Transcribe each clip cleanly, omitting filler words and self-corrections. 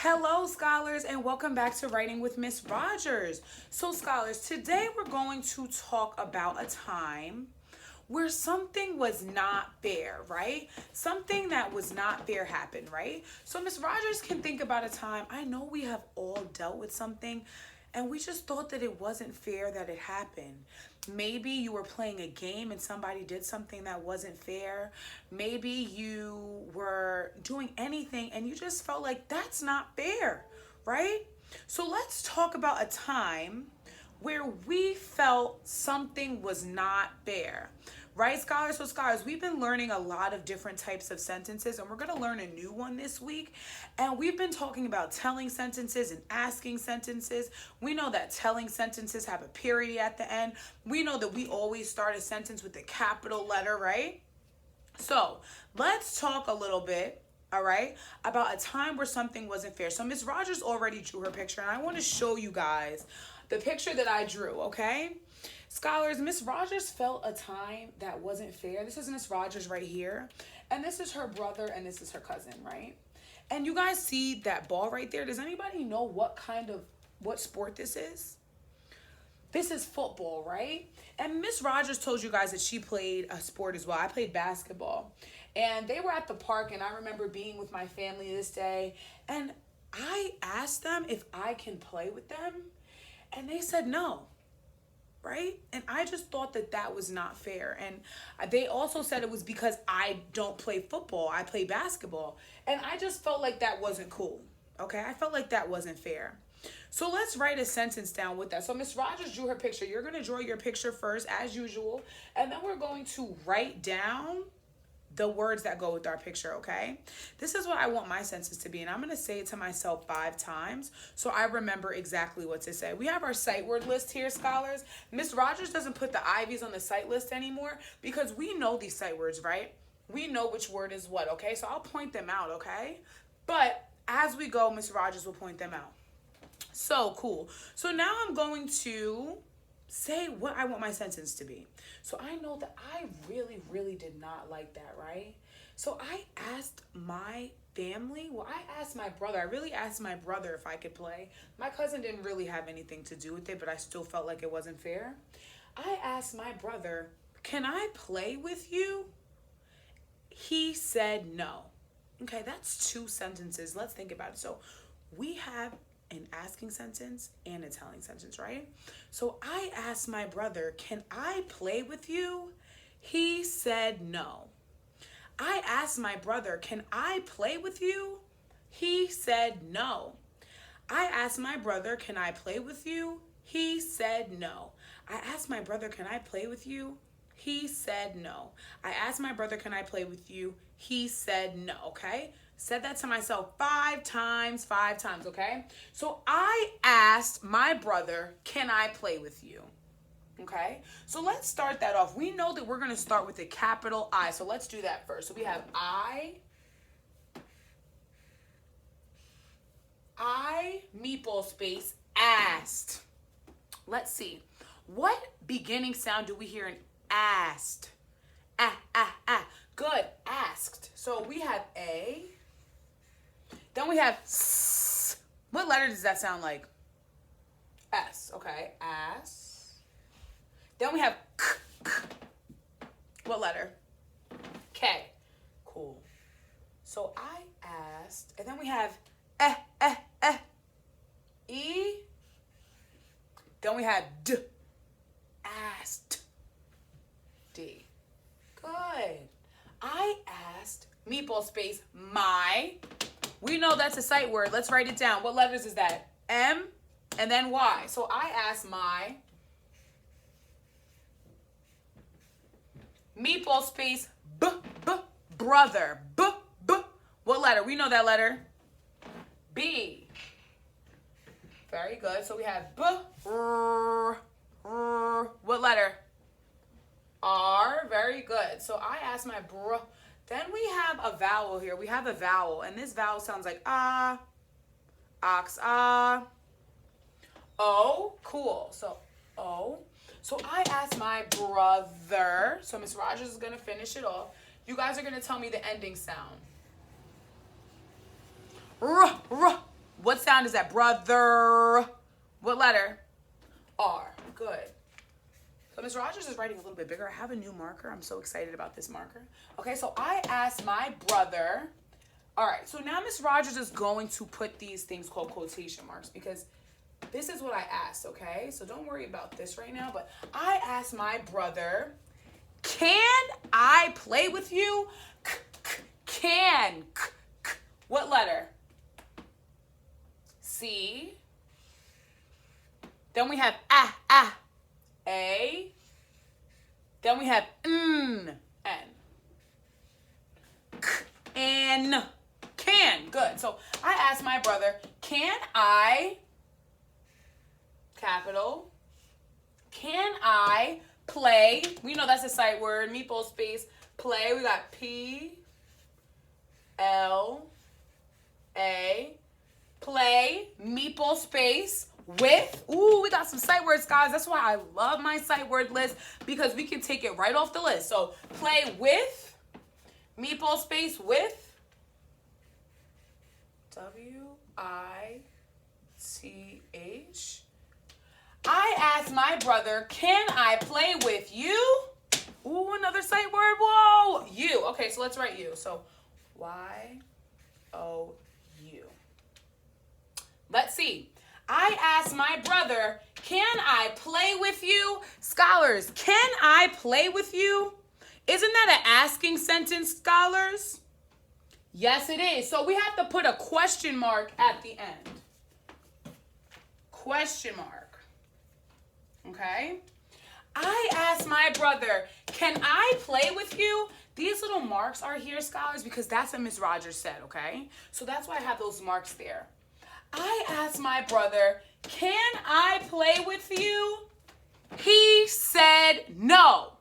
Hello, scholars, and welcome back to Writing with Miss Rogers. So, scholars, today we're going to talk about a time where something was not fair, right? Something that was not fair happened, right? So, Miss Rogers can think about a time. I know we have all dealt with something and we just thought that it wasn't fair that it happened. Maybe you were playing a game and somebody did something that wasn't fair. Maybe you were doing anything and you just felt like that's not fair, right? So let's talk about a time where we felt something was not fair. Right, scholars? So, scholars, we've been learning a lot of different types of sentences, and we're going to learn a new one this week. And we've been talking about telling sentences and asking sentences. We know that telling sentences have a period at the end. We know that we always start a sentence with a capital letter, right? So, let's talk a little bit, all right, about a time where something wasn't fair. So, Miss Rogers already drew her picture, and I want to show you guys the picture that I drew, okay? Scholars, Miss Rogers felt a time that wasn't fair. This is Miss Rogers right here. And this is her brother and this is her cousin, right? And you guys see that ball right there? Does anybody know what sport this is? This is football, right? And Miss Rogers told you guys that she played a sport as well. I played basketball. And they were at the park and I remember being with my family this day. And I asked them if I can play with them. And they said no, right? And I just thought that that was not fair. And they also said it was because I don't play football, I play basketball. And I just felt like that wasn't cool, okay? I felt like that wasn't fair. So let's write a sentence down with that. So Miss Rogers drew her picture. You're going to draw your picture first, as usual. And then we're going to write down the words that go with our picture, okay? This is what I want my sentence to be, and I'm going to say it to myself 5 times so I remember exactly what to say. We have our sight word list here, scholars. Miss Rogers doesn't put the Ivies on the sight list anymore because we know these sight words, right? We know which word is what, okay? So I'll point them out, okay? But as we go, Miss Rogers will point them out. So cool. So now I'm going to say what I want my sentence to be. So I know that I really, really did not like that, right? So I asked my family, well, I asked my brother, I really asked my brother if I could play. My cousin didn't really have anything to do with it, but I still felt like it wasn't fair. I asked my brother, can I play with you? He said no. Okay, that's 2 sentences. Let's think about it. So we have an asking sentence and a telling sentence, right? So I asked my brother, can I play with you? He said no. I asked my brother, can I play with you? He said no. I asked my brother, can I play with you? He said no. I asked my brother, can I play with you? He said no. I asked my brother, can I play with you? He said no, okay? Said that to myself 5 times, okay? So I asked my brother, can I play with you? Okay? So let's start that off. We know that we're going to start with a capital I. So let's do that first. So we have I, meatball space, asked. Let's see. What beginning sound do we hear in asked? Good, asked. So we have A. Then we have S. What letter does that sound like? S, okay, ass. Then we have K. What letter? K. Cool. So I asked, and then we have E. Then we have D. Asked. D. Good. I asked, meatball space, my. We know that's a sight word. Let's write it down. What letters is that? M and then Y. So I asked my meatball space brother. What letter? We know that letter. B. Very good. So we have what letter? R. Very good. So I asked my Then we have a vowel here. We have a vowel, and this vowel sounds like ah, ox, ah. O. Cool. So O. So I asked my brother. So Miss Rogers is going to finish it off. You guys are going to tell me the ending sound. R. What sound is that? Brother. What letter? R. Good. So Miss Rogers is writing a little bit bigger. I have a new marker. I'm so excited about this marker. Okay, so I asked my brother. All right, so now Miss Rogers is going to put these things called quotation marks because this is what I asked, okay? So don't worry about this right now, but I asked my brother, can I play with you? Can. What letter? C. Then we have A. Then we have N. N. Can. Good. So I asked my brother, can I, capital, can I play? We know that's a sight word. Meatball space. Play. We got P. L. A. Play. Meatball space. With. Ooh, we got some sight words, guys. That's why I love my sight word list because we can take it right off the list. So play with. Meatball space with. W-I-T-H. I asked my brother, can I play with you? Ooh, another sight word. Whoa. You. Okay, so let's write you. So Y-O-U. Let's see. I asked my brother, can I play with you? Scholars, can I play with you? Isn't that an asking sentence, scholars? Yes, it is. So we have to put a question mark at the end. Question mark. Okay? I asked my brother, can I play with you? These little marks are here, scholars, because that's what Miss Rogers said, okay? So that's why I have those marks there. I asked my brother, can I play with you? He said no.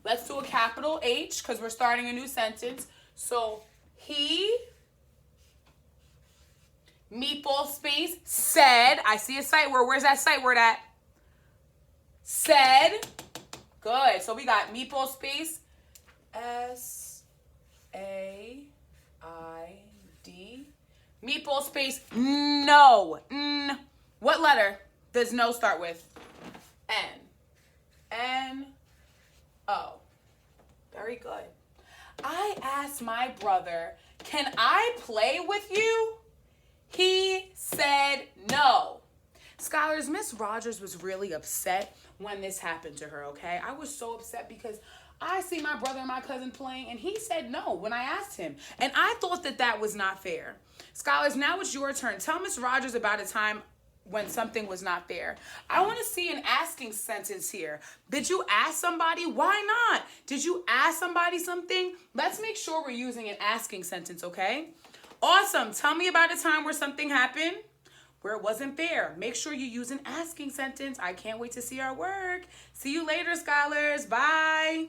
Let's do a capital H because we're starting a new sentence. So he, meatball space, said. I see a sight word. Where's that sight word at? Said. Good. So we got meatball space, S-A-I-D. Meatball space, no. What letter does no start with? N. N-O. Very good. I asked my brother, can I play with you? He said no. Scholars, Miss Rogers was really upset when this happened to her, okay? I was so upset because I see my brother and my cousin playing, and he said no when I asked him. And I thought that that was not fair. Scholars, now it's your turn. Tell Miss Rogers about a time when something was not fair. I want to see an asking sentence here. Did you ask somebody? Why not? Did you ask somebody something? Let's make sure we're using an asking sentence, okay? Awesome. Tell me about a time where something happened where it wasn't fair. Make sure you use an asking sentence. I can't wait to see our work. See you later, scholars. Bye.